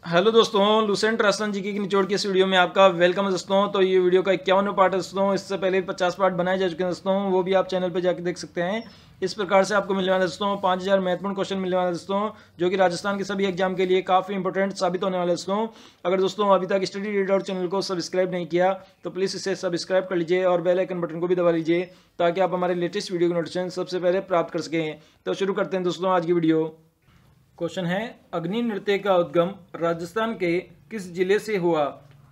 Hello दोस्तों, Lucent Rajasthan GK की निचोड़ के इस वीडियो में आपका वेलकम है दोस्तों। तो ये वीडियो का 51वां पार्ट है दोस्तों। इससे पहले 50 पार्ट बनाए जा चुके हैं दोस्तों, वो भी आप चैनल पे जाके देख सकते हैं। इस प्रकार से आपको मिलने वाले दोस्तों 5000 महत्वपूर्ण क्वेश्चन मिलने वाले दोस्तों, जो कि राजस्थान के सभी एग्जाम के लिए काफ़ी इंपॉर्टेंट साबित होने वाले दोस्तों। अगर दोस्तों अभी तक स्टडी रीडर चैनल को सब्सक्राइब नहीं किया तो प्लीज़ इसे सब्सक्राइब कर लीजिए और बेल आइकन बटन को भी दबा लीजिए, ताकि आप हमारे लेटेस्ट वीडियो की नोटिफिकेशन सबसे पहले प्राप्त कर सकें। तो शुरू करते हैं दोस्तों आज की वीडियो। क्वेश्चन है, अग्नि नृत्य का उद्गम राजस्थान के किस जिले से हुआ?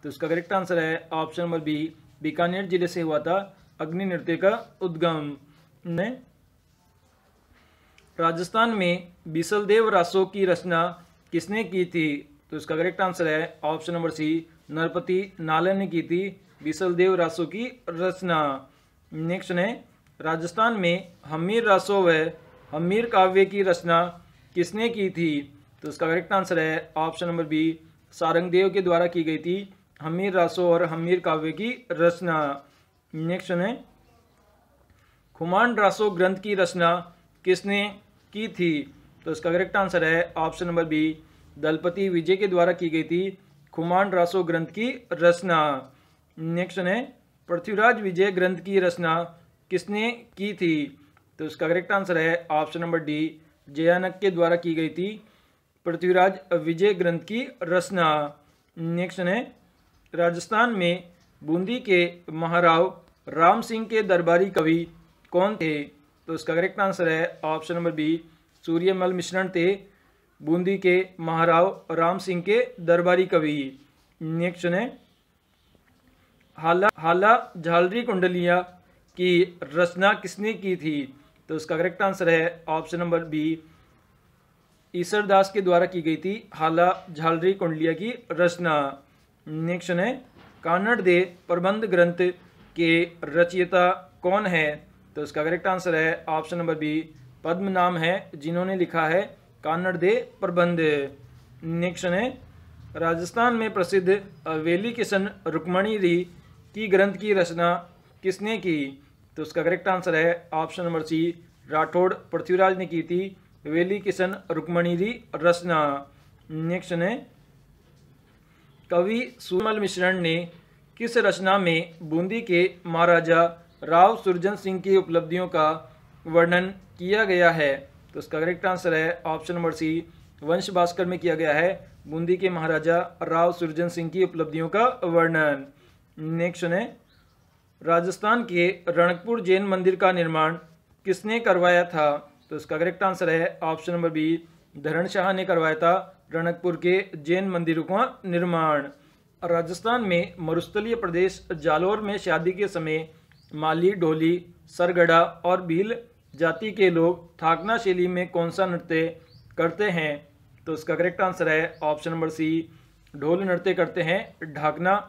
तो इसका करेक्ट आंसर है ऑप्शन नंबर बी, बीकानेर जिले से हुआ था अग्नि नृत्य का उद्गम। ने राजस्थान में बीसलदेव रासों की रचना किसने की थी? तो इसका करेक्ट आंसर है ऑप्शन नंबर सी, नरपति नालन ने की थी बीसलदेव रासों की रचना। नेक्स्ट है, राजस्थान में हम्मीर रासों व हम्मीर काव्य की रचना किसने की थी? तो इसका करेक्ट आंसर है ऑप्शन नंबर बी, सारंगदेव के द्वारा की गई थी हम्मीर रासों और हम्मीर काव्य की रचना। नेक्स्ट है, खुमान रासो ग्रंथ की रचना किसने की थी? तो इसका करेक्ट आंसर है ऑप्शन नंबर बी, दलपति विजय के द्वारा की गई थी खुमान रासो ग्रंथ की रचना। नेक्स्ट है, पृथ्वीराज विजय ग्रंथ की रचना किसने की थी? तो इसका करेक्ट आंसर है ऑप्शन नंबर डी, जयानक के द्वारा की गई थी पृथ्वीराज विजय ग्रंथ की रचना। नेक्स्ट है, राजस्थान में बूंदी के महाराव राम सिंह के दरबारी कवि कौन थे? तो इसका करेक्ट आंसर है ऑप्शन नंबर बी, सूर्यमल मिश्रण थे बूंदी के महाराव राम सिंह के दरबारी कवि। नेक्स्ट है, हाला झालरी कुंडलिया की रचना किसने की थी? तो इसका करेक्ट आंसर है ऑप्शन नंबर बी, ईसरदास के द्वारा की गई थी हाला झालरी कुंडलिया की रचना। नेक्स्ट है, कान्नड़ दे प्रबंध ग्रंथ के रचयिता कौन है? तो इसका करेक्ट आंसर है ऑप्शन नंबर बी, पद्म नाम है जिन्होंने लिखा है कान्नड़ दे प्रबंध। नेक्स्ट है, राजस्थान में प्रसिद्ध वेली किशन रुक्मणी री की ग्रंथ की रचना किसने की? तो उसका करेक्ट आंसर है option number C, Rathore Prithviraj ने की थी वेली किशन रुक्मणी री रचना। नेक्स्ट है, कवि सूर्यमल मिश्रण ने किस रचना में बूंदी के महाराजा राव सुरजन सिंह की उपलब्धियों का वर्णन किया गया है? तो इसका करेक्ट आंसर है ऑप्शन नंबर सी, वंश भास्कर में किया गया है बूंदी के महाराजा राव सुरजन सिंह की उपलब्धियों का वर्णन। नेक्स्ट है, राजस्थान के रणकपुर जैन मंदिर का निर्माण किसने करवाया था? तो इसका करेक्ट आंसर है ऑप्शन नंबर बी, धरणशाह ने करवाया था रणकपुर के जैन मंदिरों का निर्माण। राजस्थान में मरुस्थलीय प्रदेश जालोर में शादी के समय माली, ढोली, सरगड़ा और भील जाति के लोग थाकना शैली में कौन सा नृत्य करते हैं? तो इसका करेक्ट आंसर है ऑप्शन नंबर सी, ढोल नृत्य करते हैं ढाकना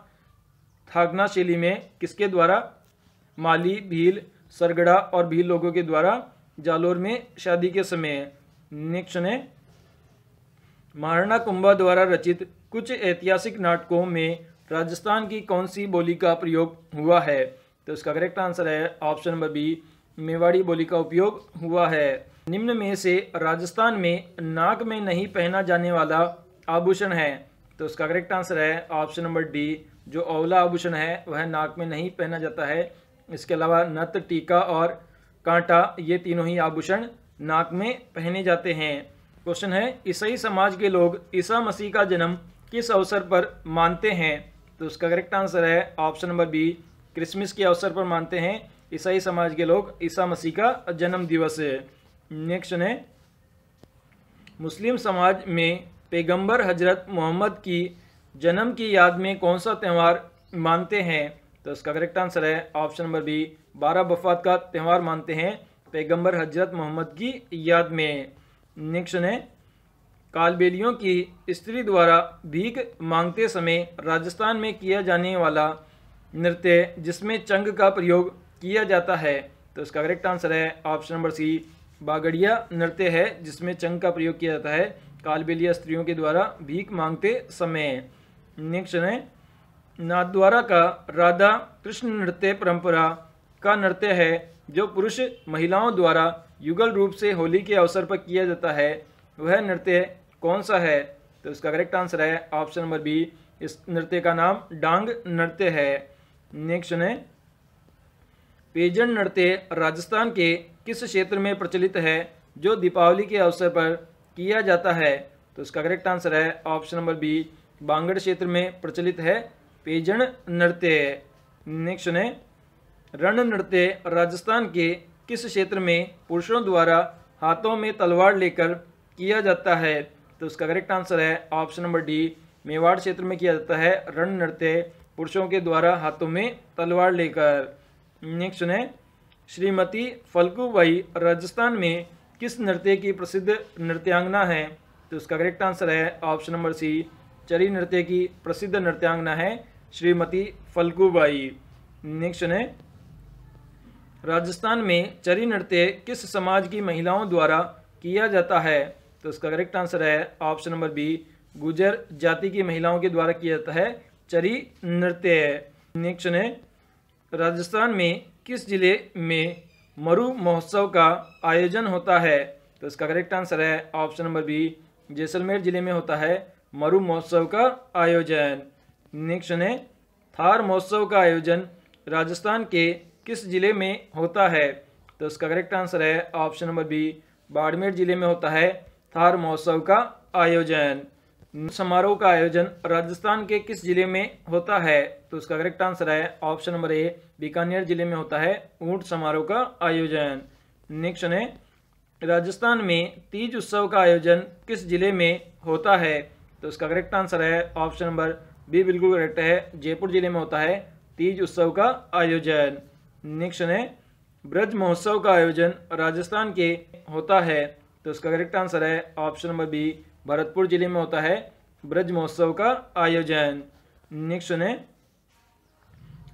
थाकना शैली में। किसके द्वारा? माली, भील, सरगड़ा और भील लोगों के द्वारा जालोर में शादी के समय। नेक्स्ट है, महाराणा कुंभा द्वारा रचित कुछ ऐतिहासिक नाटकों में राजस्थान की कौन सी बोली का प्रयोग हुआ है? तो इसका करेक्ट आंसर है ऑप्शन नंबर बी, मेवाड़ी बोली का उपयोग हुआ है। निम्न में से राजस्थान में नाक में नहीं पहना जाने वाला आभूषण है? तो इसका करेक्ट आंसर है ऑप्शन नंबर डी, जो औला आभूषण है वह नाक में नहीं पहना जाता है। इसके अलावा नथ, टीका और कांटा, ये तीनों ही आभूषण नाक में पहने जाते हैं। क्वेश्चन है, ईसाई समाज के लोग ईसा मसीह का जन्म किस अवसर पर मानते हैं? तो उसका करेक्ट आंसर है ऑप्शन नंबर बी, क्रिसमस के अवसर पर मानते हैं ईसाई समाज के लोग ईसा मसीह का जन्म दिवस। नेक्स्ट है, मुस्लिम समाज में पैगंबर हजरत मोहम्मद की जन्म की याद में कौन सा त्यौहार मानते हैं? तो इसका करेक्ट आंसर है ऑप्शन नंबर बी, 12 बफात का त्यौहार मानते हैं पैगंबर हजरत मोहम्मद की याद में। नेक्स्ट है, कालबेलियों की स्त्री द्वारा भीख मांगते समय राजस्थान में किया जाने वाला नृत्य जिसमें चंग का प्रयोग किया जाता है? तो इसका करेक्ट आंसर है ऑप्शन नंबर सी, बागड़िया नृत्य है जिसमें चंग का प्रयोग किया जाता है कालबेलिया स्त्रियों के द्वारा भीख मांगते समय। नेक्स्ट है, नाथद्वारा का राधा कृष्ण नृत्य परंपरा का नृत्य है जो पुरुष महिलाओं द्वारा युगल रूप से होली के अवसर पर किया जाता है, वह नृत्य कौन सा है? तो इसका करेक्ट आंसर है ऑप्शन नंबर बी, इस नृत्य का नाम डांग नृत्य है। नेक्स्ट है, पेजन नृत्य राजस्थान के किस क्षेत्र में प्रचलित है जो दीपावली के अवसर पर किया जाता है? तो इसका करेक्ट आंसर है ऑप्शन नंबर बी, बांगड़ क्षेत्र में प्रचलित है पेजन नृत्य। नेक्स्ट है, रण नृत्य राजस्थान के किस क्षेत्र में पुरुषों द्वारा हाथों में तलवार लेकर किया जाता है? तो इसका करेक्ट आंसर है ऑप्शन नंबर डी, मेवाड़ क्षेत्र में किया जाता है रण नृत्य पुरुषों के द्वारा हाथों में तलवार लेकर। नेक्स्ट है, श्रीमती फल्गुबाई राजस्थान में किस नृत्य की प्रसिद्ध नृत्यांगना है? तो इसका करेक्ट आंसर है ऑप्शन नंबर सी, चरी नृत्य की प्रसिद्ध नृत्यांगना है श्रीमती फल्गुबाई। नेक्स्ट है, राजस्थान में चरी नृत्य किस समाज की महिलाओं द्वारा किया जाता है? तो इसका करेक्ट आंसर है ऑप्शन नंबर बी, गुर्जर जाति की महिलाओं के द्वारा किया जाता है चरी नृत्य। नेक्स्ट है, राजस्थान में किस जिले में मरु महोत्सव का आयोजन होता है? तो इसका करेक्ट आंसर है ऑप्शन नंबर बी, जैसलमेर जिले में होता है मरु महोत्सव का आयोजन। नेक्स्ट है, थार महोत्सव का आयोजन राजस्थान के किस जिले में होता है? तो इसका करेक्ट आंसर है ऑप्शन नंबर बी, बाड़मेर जिले में होता है थार महोत्सव का आयोजन। समारोह का आयोजन राजस्थान के किस जिले में होता है? तो इसका करेक्ट आंसर है ऑप्शन नंबर ए, बीकानेर जिले में होता है ऊंट समारोह का आयोजन। नेक्स्ट है, राजस्थान में तीज उत्सव का आयोजन किस जिले में होता है? तो इसका करेक्ट आंसर है ऑप्शन नंबर बी, बिल्कुल करेक्ट है, जयपुर जिले में होता है तीज उत्सव का आयोजन। नेक्स्ट है, ब्रज महोत्सव का आयोजन राजस्थान के होता है? तो इसका करेक्ट आंसर है ऑप्शन नंबर बी, भरतपुर जिले में होता है ब्रज महोत्सव का आयोजन। नेक्स्ट है,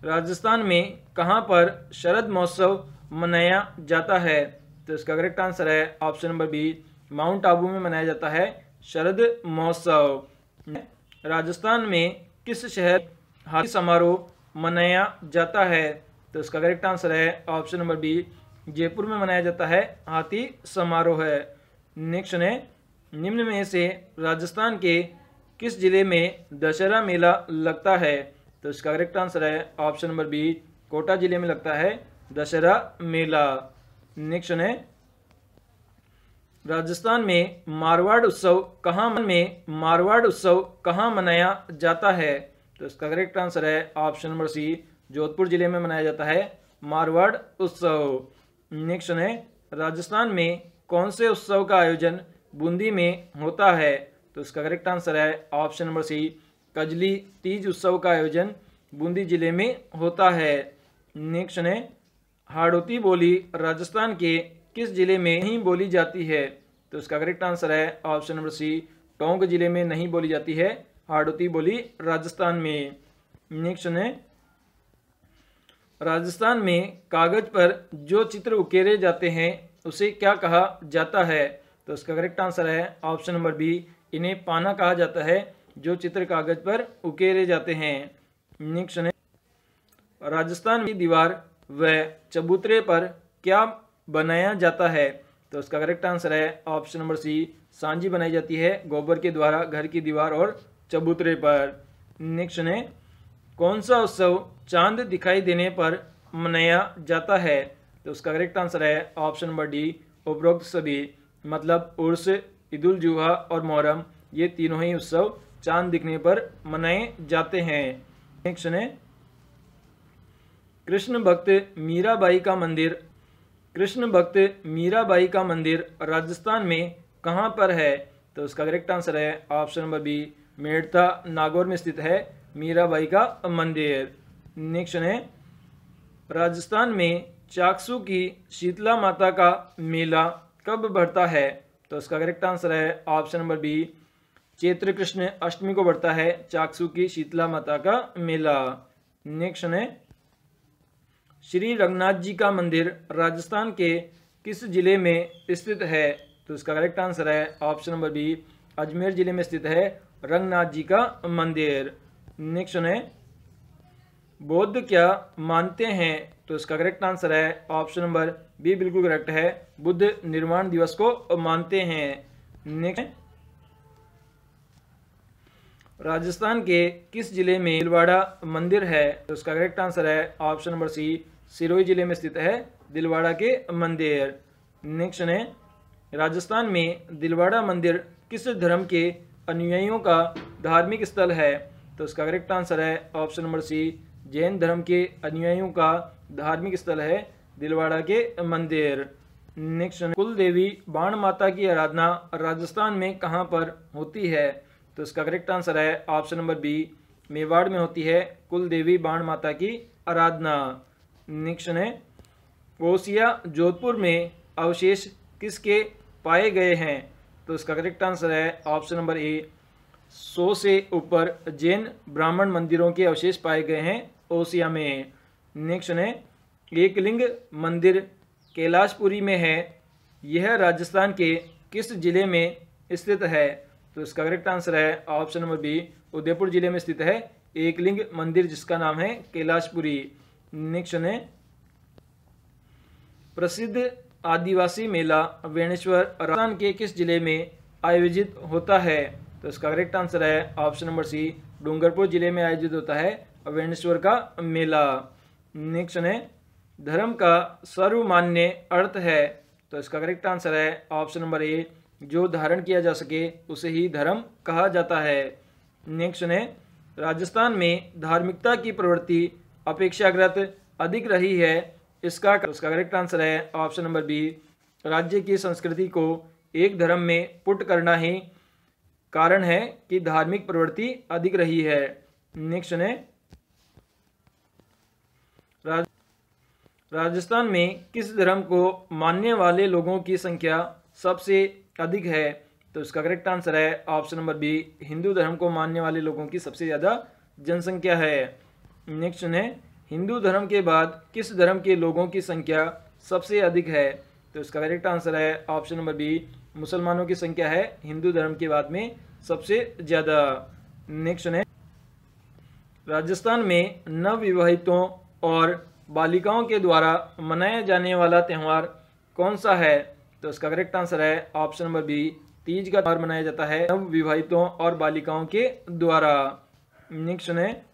राजस्थान में कहां पर शरद महोत्सव मनाया जाता है? तो इसका करेक्ट आंसर है option number B, Mount Abu में मनाया जाता है शरद महोत्सव। राजस्थान में किस शहर हाथी समारोह मनाया जाता है? तो इसका करेक्ट आंसर है ऑप्शन नंबर बी, जयपुर में मनाया जाता है हाथी समारोह है। नेक्स्ट है, निम्न में से राजस्थान के किस जिले में दशहरा मेला लगता है? तो इसका करेक्ट आंसर है ऑप्शन नंबर बी, कोटा जिले में लगता है दशहरा मेला। नेक्स्ट है, राजस्थान में मारवाड़ उत्सव कहाँ मनाया जाता है? तो इसका करेक्ट आंसर है ऑप्शन नंबर सी, जोधपुर जिले में मनाया जाता है मारवाड़ उत्सव। नेक्स्ट है, राजस्थान में कौन से उत्सव का आयोजन बूंदी में होता है? तो इसका करेक्ट आंसर है option number C, Kajli Teej उत्सव का आयोजन बूंदी जिले में होता है। नेक्स्ट है, हाड़ौती बोली राजस्थान के किस जिले में नहीं बोली जाती है? तो इसका करेक्ट आंसर है ऑप्शन नंबर सी, टोंक जिले में नहीं बोली जाती है हाड़ौती बोली राजस्थान में। नेक्स्ट है, राजस्थान में कागज पर जो चित्र उकेरे जाते हैं उसे क्या कहा जाता है? तो इसका करेक्ट आंसर है ऑप्शन नंबर बी, इन्हें पाना कहा जाता है जो चित्र कागज पर उकेरे जाते हैं। नेक्स्ट है, राजस्थान की दीवार व चबूतरे पर क्या बनाया जाता है? तो इसका करेक्ट आंसर है ऑप्शन नंबर सी, सांझी बनाई जाती है गोबर के द्वारा घर की दीवार और चबूतरे पर। नेक्स्ट है, कौन सा उत्सव चांद दिखाई देने पर मनाया जाता है? तो उसका करेक्ट आंसर है ऑप्शन नंबर डी, उपरोक्त सभी, मतलब उर्स, ईद उल जुहा और मुहर्रम, ये तीनों ही उत्सव चांद दिखने पर मनाए जाते हैं। नेक्स्ट है, कृष्ण भक्त मीराबाई का मंदिर राजस्थान में कहाँ पर है? तो उसका करेक्ट आंसर है option number B, Merta Nagaur में स्थित है मीराबाई का मंदिर। नेक्स्ट है, राजस्थान में चाकसू की शीतला माता का मेला कब बढ़ता है? तो इसका करेक्ट आंसर है ऑप्शन नंबर बी, चैत्र कृष्ण अष्टमी को बढ़ता है चाकसू की शीतला माता का मेला। नेक्स्ट है, श्री रंगनाथ जी का मंदिर राजस्थान के किस जिले में स्थित है? तो इसका करेक्ट आंसर है ऑप्शन नंबर बी, अजमेर जिले में स्थित है रंगनाथ जी का मंदिर। नेक्स्ट है, बौद्ध क्या मानते हैं? तो इसका करेक्ट आंसर है ऑप्शन नंबर बी, बिल्कुल करेक्ट है, बुद्ध निर्वाण दिवस को मानते हैं। नेक्स्ट, राजस्थान के किस जिले में दिलवाड़ा मंदिर है? तो उसका करेक्ट आंसर है ऑप्शन नंबर सी, सिरोही जिले में स्थित है दिलवाड़ा के मंदिर। नेक्स्ट है, राजस्थान में दिलवाड़ा मंदिर किस धर्म के अनुयायियों का धार्मिक स्थल है? तो उसका करेक्ट आंसर है ऑप्शन नंबर सी, जैन धर्म के अनुयायियों का धार्मिक स्थल है दिलवाड़ा के मंदिर। नेक्स्ट, कुल देवी बाण माता की आराधना राजस्थान में कहां पर होती है? तो इसका करेक्ट आंसर है ऑप्शन नंबर बी, मेवाड़ में होती है कुल देवी बाण माता की आराधना। नेक्स्ट है, ओसिया जोधपुर में अवशेष किसके पाए गए हैं? तो इसका करेक्ट आंसर है ऑप्शन नंबर ए, 100 से ऊपर जैन ब्राह्मण मंदिरों के अवशेष पाए गए हैं ओसिया में। नेक्स्ट है, एकलिंग मंदिर कैलाशपुरी में है, यह राजस्थान के किस जिले में स्थित है? तो इसका करेक्ट आंसर है ऑप्शन नंबर बी, उदयपुर जिले में स्थित है एकलिंग मंदिर जिसका नाम है कैलाशपुरी। नेक्स्ट है, प्रसिद्ध आदिवासी मेला वेणेश्वर राजस्थान के किस जिले में आयोजित होता है? तो इसका करेक्ट आंसर है ऑप्शन नंबर सी, डूंगरपुर जिले में आयोजित होता है वेणेश्वर का मेला। नेक्स्ट है, धर्म का सर्वमान्य अर्थ है? तो इसका करेक्ट आंसर है ऑप्शन नंबर ए, जो धारण किया जा सके उसे ही धर्म कहा जाता है। नेक्स्ट है, राजस्थान में धार्मिकता की प्रवृत्ति अपेक्षाकृत अधिक रही है, उसका करेक्ट आंसर है ऑप्शन नंबर बी, राज्य की संस्कृति को एक धर्म में पुट करना ही कारण है कि धार्मिक प्रवृत्ति अधिक रही है। नेक्स्ट है, राजस्थान में किस धर्म को मानने वाले लोगों की संख्या सबसे अधिक है? तो इसका करेक्ट आंसर है ऑप्शन नंबर बी, हिंदू धर्म को मानने वाले लोगों की सबसे ज़्यादा जनसंख्या है। नेक्स्ट है, हिंदू धर्म के बाद किस धर्म के लोगों की संख्या सबसे अधिक है? तो इसका करेक्ट आंसर है ऑप्शन नंबर बी, मुसलमानों की संख्या है हिंदू धर्म के बाद में सबसे ज़्यादा। नेक्स्ट है, राजस्थान में नवविवाहितों और बालिकाओं के द्वारा मनाया जाने वाला त्यौहार कौन सा है? तो इसका करेक्ट आंसर है ऑप्शन नंबर बी, तीज का त्यौहार मनाया जाता है नवविवाहितों और बालिकाओं के द्वारा। नेक्स्ट है,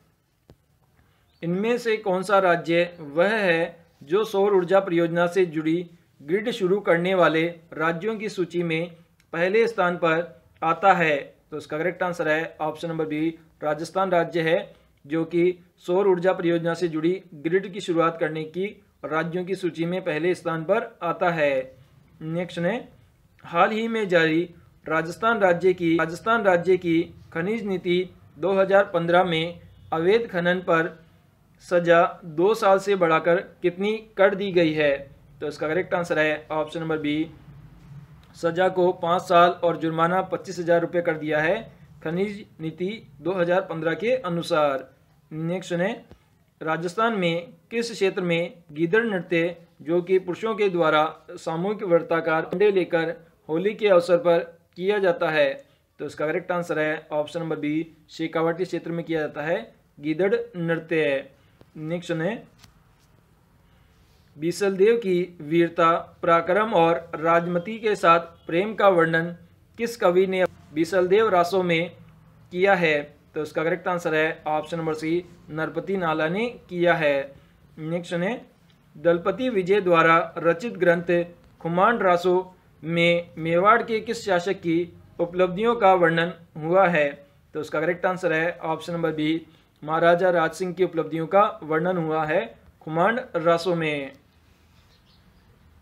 इनमें से कौन सा राज्य वह है जो सौर ऊर्जा परियोजना से जुड़ी ग्रिड शुरू करने वाले राज्यों की सूची में पहले स्थान पर आता है? तो इसका करेक्ट आंसर है ऑप्शन नंबर बी, राजस्थान राज्य है जो कि सौर ऊर्जा परियोजना से जुड़ी ग्रिड की शुरुआत करने की राज्यों की सूची में पहले स्थान पर आता है। नेक्स्ट है, हाल ही में जारी राजस्थान राज्य की खनिज नीति 2015 में अवैध खनन पर सजा 2 साल से बढ़ाकर कितनी कर दी गई है? तो इसका करेक्ट आंसर है ऑप्शन नंबर बी, सजा को 5 साल और जुर्माना 25,000 रुपये कर दिया है खनिज नीति 2015 के अनुसार। नेक्स्ट है, राजस्थान में किस क्षेत्र में गीदड़ नृत्य जो कि पुरुषों के द्वारा सामूहिक वृत्ताकार डंडे लेकर होली के अवसर पर किया जाता है? तो इसका करेक्ट आंसर है ऑप्शन नंबर बी, शेखावाटी क्षेत्र में किया जाता है गीदड़ नृत्य। नेक्स्ट है, बीसलदेव की वीरता, पराक्रम और राजमती के साथ प्रेम का वर्णन किस कवि ने बीसलदेव रासों में किया है? तो इसका करेक्ट आंसर है ऑप्शन नंबर सी, नरपति नाला ने किया है। नेक्स्ट है, दलपति विजय द्वारा रचित ग्रंथ खुमांड रासों में मेवाड़ के किस शासक की उपलब्धियों का वर्णन हुआ है? तो इसका करेक्ट आंसर है ऑप्शन नंबर बी, महाराजा राज सिंह की उपलब्धियों का वर्णन हुआ है खुमांड रासों में।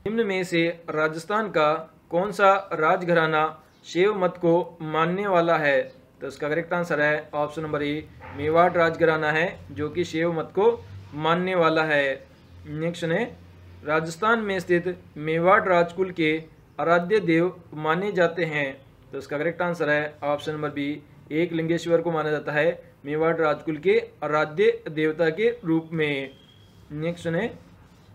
निम्न में से राजस्थान का कौन सा राजघराना शैव मत को मानने वाला है? तो इसका करेक्ट आंसर है ऑप्शन नंबर ए, मेवाड़ राजघराना है जो कि शैव मत को मानने वाला है। नेक्स्ट है, राजस्थान में स्थित मेवाड़ राजकुल के आराध्य देव माने जाते हैं? तो इसका करेक्ट आंसर है ऑप्शन नंबर बी, एक लिंगेश्वर को माना जाता है मेवाड़ राजकुल के आराध्य देवता के रूप में। नेक्स्ट है,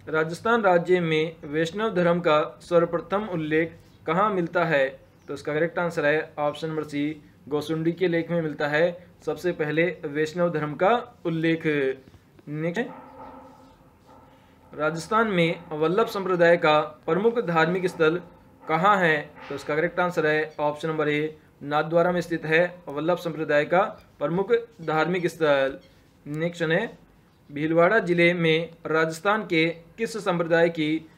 राजस्थान राज्य में वैष्णव धर्म का सर्वप्रथम उल्लेख कहाँ मिलता है? तो इसका करेक्ट आंसर है ऑप्शन नंबर सी, गोसुंडी के लेख में मिलता है सबसे पहले वैष्णव धर्म का उल्लेख। नेक्स्ट, राजस्थान में वल्लभ संप्रदाय का प्रमुख धार्मिक स्थल कहाँ है? तो इसका करेक्ट आंसर है ऑप्शन नंबर ए, नाथद्वारा में स्थित है वल्लभ संप्रदाय का प्रमुख धार्मिक स्थल। नेक्स्ट है भीलवाड़ा जिले में राजस्थान के किस संप्रदाय की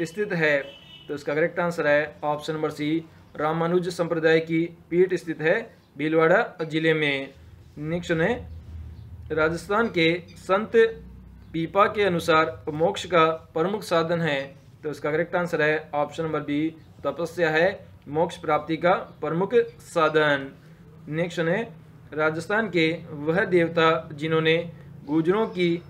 स्थित है? तो इसका करेक्ट आंसर है ऑप्शन नंबर सी, रामानुज संप्रदाय की पीठ स्थित है भीलवाड़ा जिले में। नेक्स्ट है राजस्थान के संत पीपा के अनुसार मोक्ष का प्रमुख साधन है। तो इसका करेक्ट आंसर है ऑप्शन नंबर बी, तपस्या है मोक्ष प्राप्ति का प्रमुख साधन। नेक्स्ट है राजस्थान के वह देवता जिन्होंने गुर्जरों की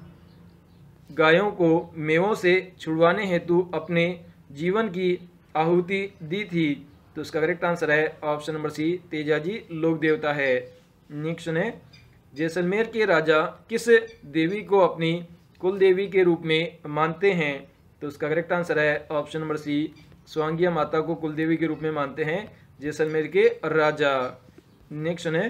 गायों को मेवों से छुड़वाने हेतु अपने जीवन की आहुति दी थी। तो इसका करेक्ट आंसर है ऑप्शन नंबर सी, तेजाजी लोक देवता है। नेक्स्ट है जैसलमेर के राजा किस देवी को अपनी कुल देवी के रूप में मानते हैं? तो इसका करेक्ट आंसर है ऑप्शन नंबर सी, स्वांगिया माता को कुल देवी के रूप में मानते हैं जैसलमेर के राजा। नेक्स्ट है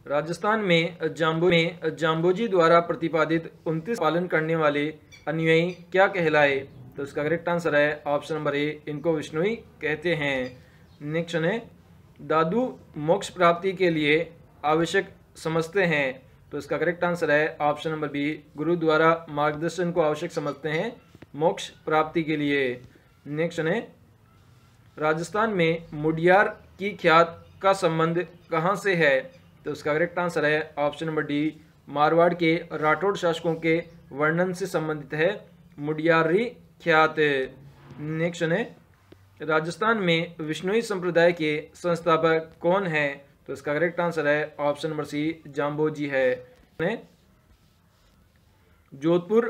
राजस्थान में जाम्बोजी द्वारा प्रतिपादित 29 पालन करने वाले अनुयायी क्या कहलाए? तो इसका करेक्ट आंसर है ऑप्शन नंबर ए, इनको विष्णुई कहते हैं। नेक्स्ट है दादू मोक्ष प्राप्ति के लिए आवश्यक समझते हैं। तो इसका करेक्ट आंसर है ऑप्शन नंबर बी, गुरु द्वारा मार्गदर्शन को आवश्यक समझते हैं मोक्ष प्राप्ति के लिए। नेक्स्ट है राजस्थान में मुडियार की ख्यात का संबंध कहाँ से है? तो इसका करेक्ट आंसर है ऑप्शन नंबर डी, मारवाड़ के राठौड़ शासकों के वर्णन से संबंधित है मुडियारी ख्यात। नेक्स्ट है राजस्थान में विष्णुई संप्रदाय के संस्थापक कौन है? तो इसका करेक्ट आंसर है ऑप्शन नंबर सी, जाम्बोजी है। जोधपुर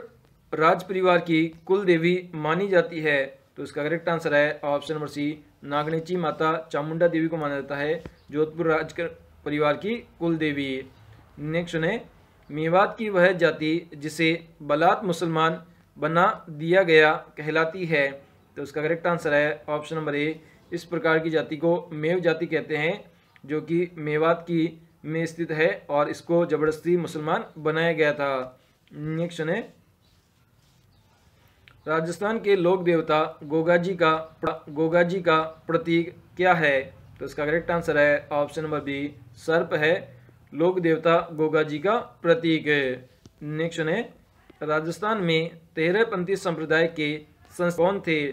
राज परिवार की कुल देवी मानी जाती है। तो इसका करेक्ट आंसर है ऑप्शन नंबर सी, नागणेची माता चामुंडा देवी को माना जाता है जोधपुर राज परिवार की कुल देवी। नेक्स्ट है मेवात की वह जाति जिसे बलात् मुसलमान बना दिया गया कहलाती है। तो इसका करेक्ट आंसर है ऑप्शन नंबर ए, इस प्रकार की जाति को मेव जाति कहते हैं जो कि मेवात की में स्थित है और इसको जबरदस्ती मुसलमान बनाया गया था। नेक्स्ट है राजस्थान के लोक देवता गोगाजी का प्रतीक क्या है? तो इसका करेक्ट आंसर है ऑप्शन नंबर बी, सर्प है लोक देवता गोगाजी का प्रतीक। नेक्स्ट है राजस्थान में 13पंथी संप्रदाय के संस्थापक कौन थे?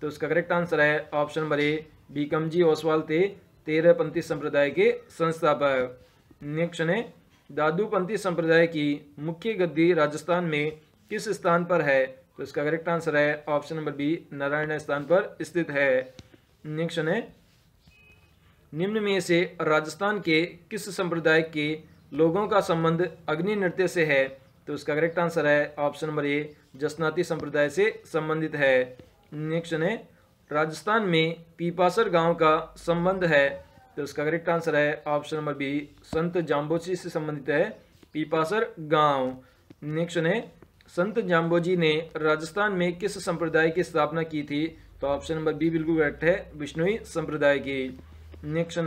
तो इसका करेक्ट आंसर है ऑप्शन नंबर ए, बीकमजी ओसवाल थे 13पंथी संप्रदाय के संस्थापक। नेक्स्ट है दादूपंथी संप्रदाय की मुख्य गद्दी राजस्थान में किस स्थान पर है? तो इसका करेक्ट आंसर है ऑप्शन नंबर बी, नारायण स्थान पर स्थित है। नेक्स्ट है निम्न में से राजस्थान के किस संप्रदाय के लोगों का संबंध अग्नि नृत्य से है? तो इसका करेक्ट आंसर है ऑप्शन नंबर ए, जसनाती संप्रदाय से संबंधित है। नेक्स्ट है राजस्थान में पीपासर गांव का संबंध है। तो इसका करेक्ट आंसर है ऑप्शन नंबर बी, संत जाम्बोजी से संबंधित है पीपासर गांव। नेक्स्ट है संत जाम्बोजी ने राजस्थान में किस संप्रदाय की स्थापना की थी? तो ऑप्शन नंबर बी बिल्कुल करेक्ट है, विष्णुई संप्रदाय की। नेक्स्ट